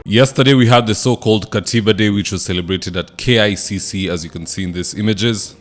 Yesterday we had the so-called Katiba Day, which was celebrated at KICC, as you can see in these images.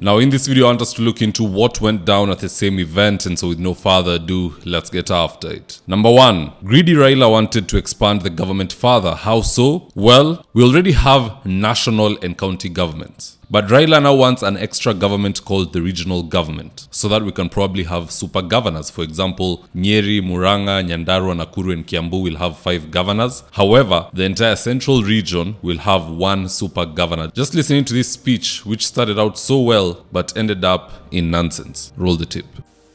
Now in this video I want us to look into what went down at the same event, and so with no further ado, let's get after it. Number 1. Greedy Raila wanted to expand the government further. How so? Well, we already have national and county governments. But Raila now wants an extra government called the regional government, so that we can probably have super governors. For example, Nyeri, Murang'a, Nyandarua, Nakuru and Kiambu will have 5 governors. However, the entire central region will have 1 super governor. Just listening to this speech, which started out so well but ended up in nonsense. Roll the tape.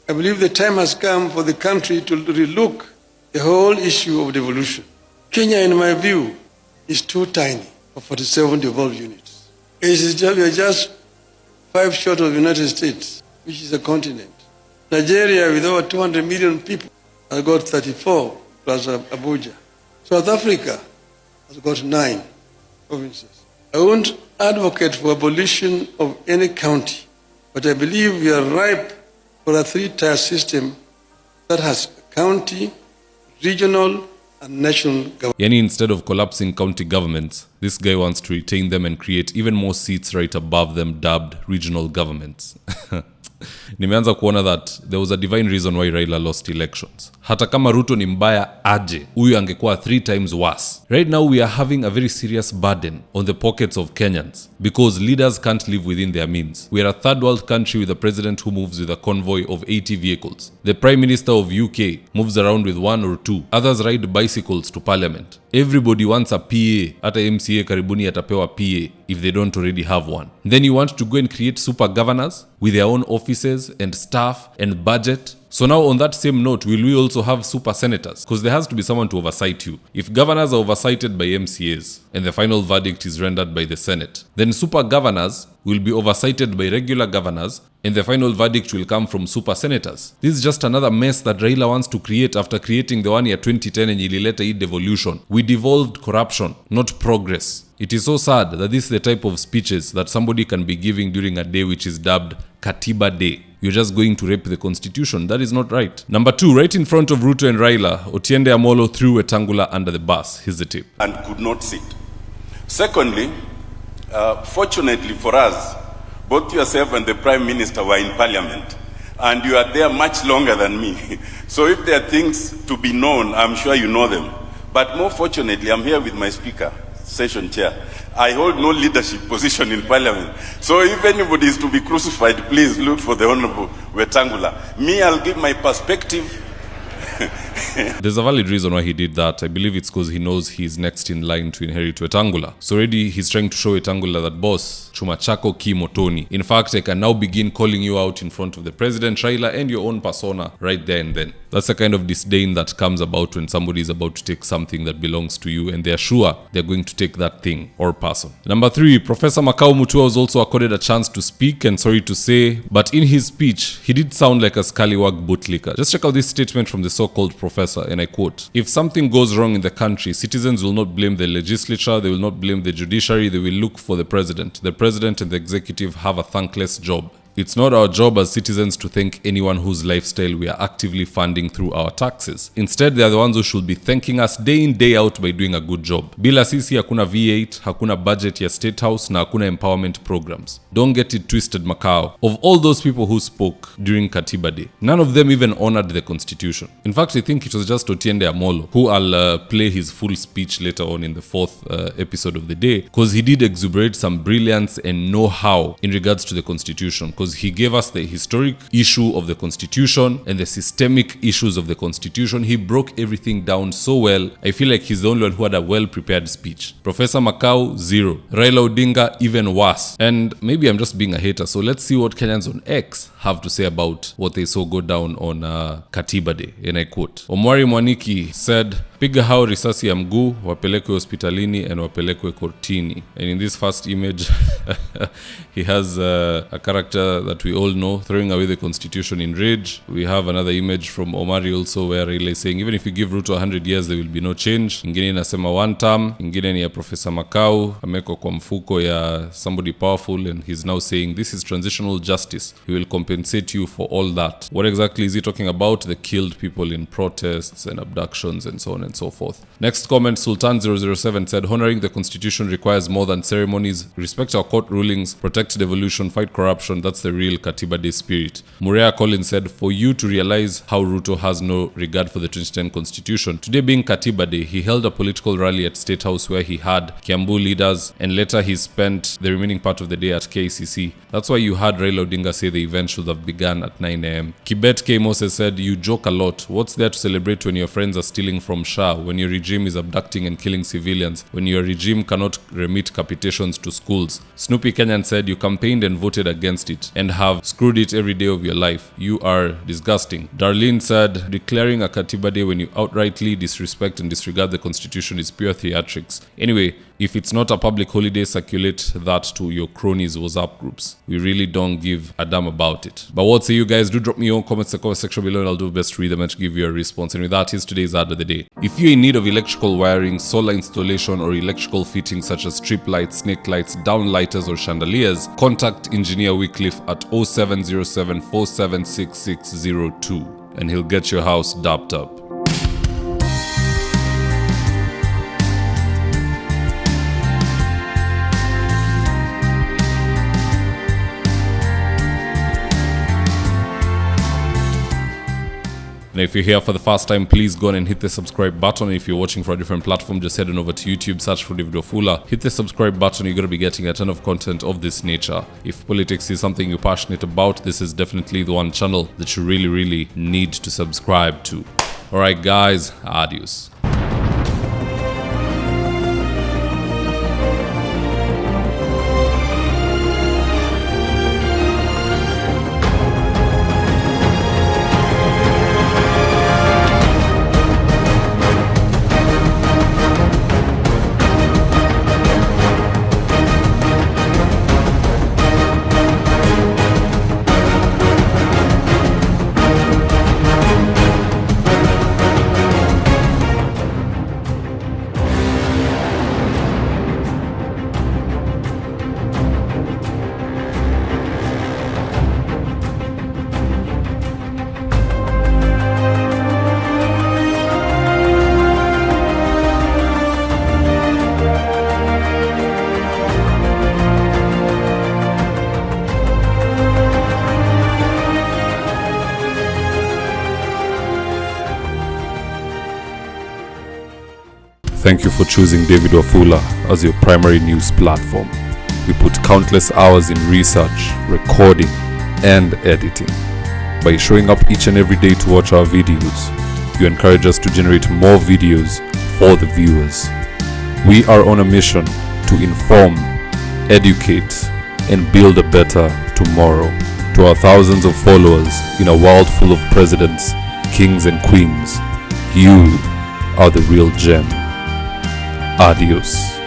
I believe the time has come for the country to relook the whole issue of devolution. Kenya, in my view, is too tiny for 47 devolved units. We are just 5 short of the United States, which is a continent. Nigeria, with over 200 million people, has got 34 plus Abuja. South Africa has got 9 provinces. I won't advocate for abolition of any county, but I believe we are ripe for a 3-tier system that has county, regional, and national government. Yani, instead of collapsing county governments, this guy wants to retain them and create even more seats right above them, dubbed regional governments. Nimeanza kuona that there was a divine reason why Raila lost elections. Hata kama Ruto ni mbaya aje, huyu angekuwa 3 times worse. Right now we are having a very serious burden on the pockets of Kenyans because leaders can't live within their means. We are a third world country with a president who moves with a convoy of 80 vehicles. The Prime Minister of UK moves around with 1 or 2. Others ride bicycles to parliament. Everybody wants a PA. Hata MCA karibuni atapewa PA if they don't already have one. Then you want to go and create super governors with their own offices and staff and budget. So now on that same note, will we also have super senators? Because there has to be someone to oversight you. If governors are oversighted by MCAs and the final verdict is rendered by the Senate, then super governors will be oversighted by regular governors and the final verdict will come from super senators. This is just another mess that Raila wants to create after creating the one year 2010 and ilileta devolution. We devolved corruption, not progress. It is so sad that this is the type of speeches that somebody can be giving during a day which is dubbed Katiba Day. You're just going to rape the constitution. That is not right. Number 2, right in front of Ruto and Raila, Otiende Amolo threw Wetangula under the bus. Here's the tip. And could not sit. Secondly, fortunately for us, both yourself and the Prime Minister were in Parliament. And you are there much longer than me. So if there are things to be known, I'm sure you know them. But more fortunately, I'm here with my Speaker, Session Chair. I hold no leadership position in Parliament. So if anybody is to be crucified, please look for the Honorable Wetangula. Me, I'll give my perspective. There's a valid reason why he did that. I believe it's because he knows he's next in line to inherit Wetangula. So already he's trying to show Wetangula that, boss, chuma chako ki motoni. In fact, I can now begin calling you out in front of the president, Raila, and your own persona right there and then. That's the kind of disdain that comes about when somebody is about to take something that belongs to you and they're sure they're going to take that thing or person. Number 3, Professor Makau Mutua was also accorded a chance to speak, and sorry to say, but in his speech, he did sound like a scallywag bootlicker. Just check out this statement from the so-called professor, and I quote, "If something goes wrong in the country, citizens will not blame the legislature, they will not blame the judiciary, they will look for the president. The president and the executive have a thankless job. It's not our job as citizens to thank anyone whose lifestyle we are actively funding through our taxes. Instead, they are the ones who should be thanking us day in, day out by doing a good job. Bila sisi hakuna V8, hakuna budget ya State House, na hakuna empowerment programs. Don't get it twisted, Macau. Of all those people who spoke during Katiba Day, none of them even honored the Constitution. In fact, I think it was just Otiende Amolo, who I'll play his full speech later on in the 4th episode of the day, because he did exuberate some brilliance and know-how in regards to the Constitution. Because he gave us the historic issue of the Constitution and the systemic issues of the Constitution. He broke everything down so well. I feel like he's the only one who had a well-prepared speech. Professor Makau, 0. Raila Odinga, even worse. And maybe I'm just being a hater, so let's see what Kenyans on X have to say about what they saw go down on Katiba Day. And I quote, Omwari Mwaniki said, Piga hao risasi ya mguu, wapelekwe hospitalini and wapelekwe kortini. And in this first image he has a character that we all know throwing away the constitution in rage. We have another image from Omari also where Raila is saying even if you give Ruto 100 years there will be no change. Ingine inasema one term, ingine ni ya Professor Makau ameko kwa mfuko ya somebody powerful and he's now saying this is transitional justice. He will compensate you for all that. What exactly is he talking about? The killed people in protests and abductions and so on and so forth. Next comment, Sultan007 said, honoring the constitution requires more than ceremonies. Respect our court rulings, protect devolution, fight corruption. That's the real Katiba Day spirit. Murea Collins said, for you to realize how Ruto has no regard for the 2010 constitution. Today being Katiba Day, he held a political rally at State House where he had Kiambu leaders and later he spent the remaining part of the day at KCC. That's why you heard Raila Odinga say the event should have begun at 9 a.m. Kibet K. Moses said, you joke a lot. What's there to celebrate when your friends are stealing from Shah, when your regime is abducting and killing civilians, when your regime cannot remit capitations to schools? Snoopy Kenyan said, you campaigned and voted against it and have screwed it every day of your life. You are disgusting. Darlene said, declaring a Katiba Day when you outrightly disrespect and disregard the constitution is pure theatrics. Anyway, if it's not a public holiday, circulate that to your cronies' WhatsApp groups. We really don't give a damn about it. But what say you guys? Do drop me your own comments in the comment section below and I'll do my best to read them and to give you a response. And with that, here's today's ad of the day. If you're in need of electrical wiring, solar installation, or electrical fittings such as strip lights, snake lights, downlighters, or chandeliers, contact Engineer Wycliffe at 0707 476602 and he'll get your house dapped up. And if you're here for the first time, please go on and hit the subscribe button. If you're watching for a different platform, just head on over to YouTube, search for David Wafula. Hit the subscribe button, you're going to be getting a ton of content of this nature. If politics is something you're passionate about, this is definitely the one channel that you really need to subscribe to. Alright guys, adios. Thank you for choosing David Wafula as your primary news platform. We put countless hours in research, recording, and editing. By showing up each and every day to watch our videos, you encourage us to generate more videos for the viewers. We are on a mission to inform, educate, and build a better tomorrow. To our thousands of followers in a world full of presidents, kings, and queens, you are the real gem. Adios.